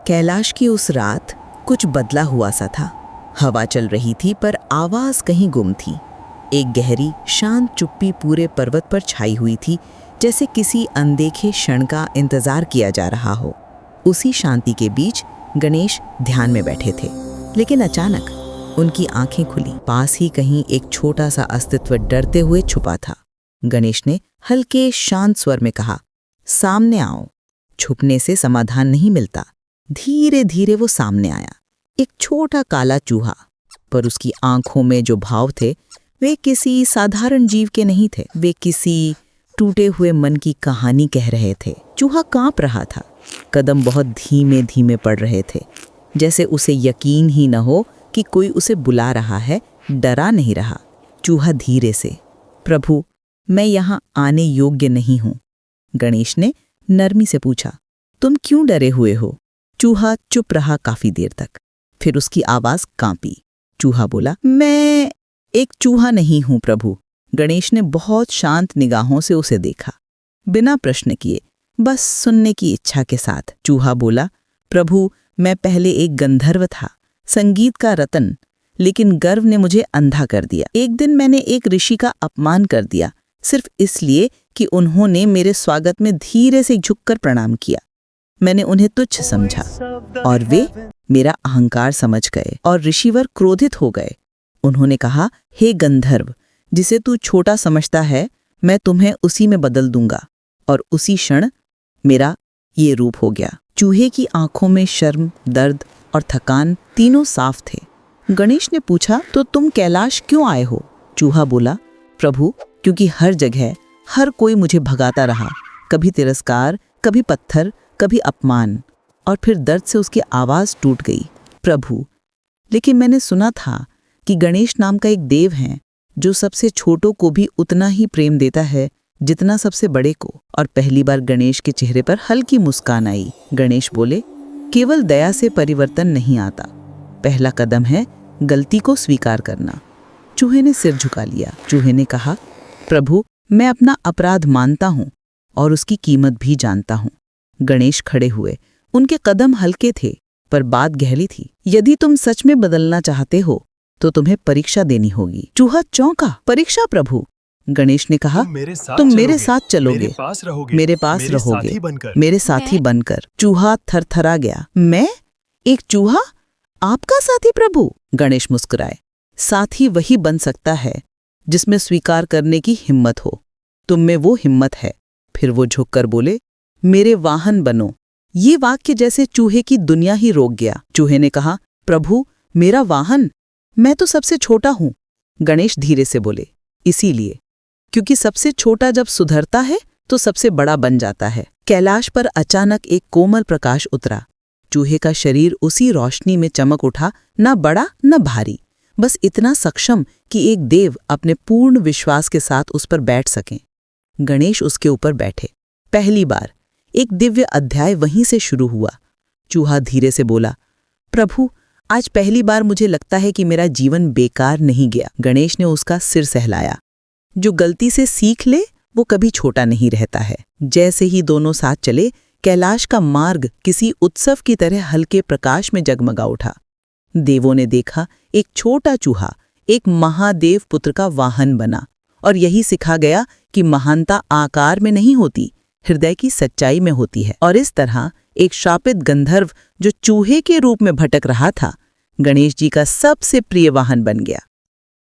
कैलाश की उस रात कुछ बदला हुआ सा था। हवा चल रही थी पर आवाज कहीं गुम थी। एक गहरी शांत चुप्पी पूरे पर्वत पर छाई हुई थी, जैसे किसी अनदेखे क्षण का इंतजार किया जा रहा हो। उसी शांति के बीच गणेश ध्यान में बैठे थे, लेकिन अचानक उनकी आंखें खुली। पास ही कहीं एक छोटा सा अस्तित्व डरते हुए छुपा था। गणेश ने हल्के शांत स्वर में कहा, सामने आओ। छुपने से समाधान नहीं मिलता। धीरे धीरे वो सामने आया, एक छोटा काला चूहा, पर उसकी आंखों में जो भाव थे वे किसी साधारण जीव के नहीं थे। वे किसी टूटे हुए मन की कहानी कह रहे थे। चूहा कांप रहा था, कदम बहुत धीमे धीमे पड़ रहे थे, जैसे उसे यकीन ही न हो कि कोई उसे बुला रहा है। डरा नहीं रहा। चूहा धीरे से, प्रभु, मैं यहाँ आने योग्य नहीं हूँ। गणेश ने नरमी से पूछा, तुम क्यों डरे हुए हो? चूहा चुप रहा काफी देर तक, फिर उसकी आवाज कांपी। चूहा बोला, मैं एक चूहा नहीं हूं प्रभु। गणेश ने बहुत शांत निगाहों से उसे देखा, बिना प्रश्न किए, बस सुनने की इच्छा के साथ। चूहा बोला, प्रभु, मैं पहले एक गंधर्व था, संगीत का रतन, लेकिन गर्व ने मुझे अंधा कर दिया। एक दिन मैंने एक ऋषि का अपमान कर दिया, सिर्फ इसलिए कि उन्होंने मेरे स्वागत में धीरे से झुककर प्रणाम किया। मैंने उन्हें तुच्छ समझा और वे मेरा अहंकार समझ गए और ऋषिवर क्रोधित हो गए। उन्होंने कहा, हे गंधर्व, जिसे तू छोटा समझता है, मैं तुम्हें उसी में बदल दूंगा। और उसी क्षण मेरा ये रूप हो गया। चूहे की आंखों में शर्म, दर्द और थकान तीनों साफ थे। गणेश ने पूछा, तो तुम कैलाश क्यों आए हो? चूहा बोला, प्रभु, क्योंकि हर जगह हर कोई मुझे भगाता रहा, कभी तिरस्कार, कभी पत्थर, कभी अपमान। और फिर दर्द से उसकी आवाज टूट गई, प्रभु, लेकिन मैंने सुना था कि गणेश नाम का एक देव है जो सबसे छोटों को भी उतना ही प्रेम देता है जितना सबसे बड़े को। और पहली बार गणेश के चेहरे पर हल्की मुस्कान आई। गणेश बोले, केवल दया से परिवर्तन नहीं आता, पहला कदम है गलती को स्वीकार करना। चूहे ने सिर झुका लिया। चूहे ने कहा, प्रभु, मैं अपना अपराध मानता हूँ और उसकी कीमत भी जानता हूँ। गणेश खड़े हुए। उनके कदम हल्के थे पर बात गहरी थी। यदि तुम सच में बदलना चाहते हो तो तुम्हें परीक्षा देनी होगी। चूहा चौंका, परीक्षा प्रभु? गणेश ने कहा, तुम मेरे साथ चलोगे, मेरे पास रहोगे, मेरे साथी बनकर। चूहा थरथरा गया। मैं? एक चूहा? आपका साथी प्रभु? गणेश मुस्कुराए। साथी वही बन सकता है जिसमें स्वीकार करने की हिम्मत हो। तुम में वो हिम्मत है। फिर वो झुककर बोले, मेरे वाहन बनो। ये वाक्य जैसे चूहे की दुनिया ही रोक गया। चूहे ने कहा, प्रभु, मेरा वाहन? मैं तो सबसे छोटा हूं। गणेश धीरे से बोले, इसीलिए, क्योंकि सबसे छोटा जब सुधरता है तो सबसे बड़ा बन जाता है। कैलाश पर अचानक एक कोमल प्रकाश उतरा। चूहे का शरीर उसी रोशनी में चमक उठा, न बड़ा न भारी, बस इतना सक्षम कि एक देव अपने पूर्ण विश्वास के साथ उस पर बैठ सकें। गणेश उसके ऊपर बैठे। पहली बार एक दिव्य अध्याय वहीं से शुरू हुआ। चूहा धीरे से बोला, प्रभु, आज पहली बार मुझे लगता है कि मेरा जीवन बेकार नहीं गया। गणेश ने उसका सिर सहलाया। जो गलती से सीख ले वो कभी छोटा नहीं रहता है। जैसे ही दोनों साथ चले, कैलाश का मार्ग किसी उत्सव की तरह हल्के प्रकाश में जगमगा उठा। देवों ने देखा, एक छोटा चूहा एक महादेव पुत्र का वाहन बना। और यही सिखा गया कि महानता आकार में नहीं होती, हृदय की सच्चाई में होती है। और इस तरह एक शापित गंधर्व जो चूहे के रूप में भटक रहा था, गणेश जी का सबसे प्रिय वाहन बन गया।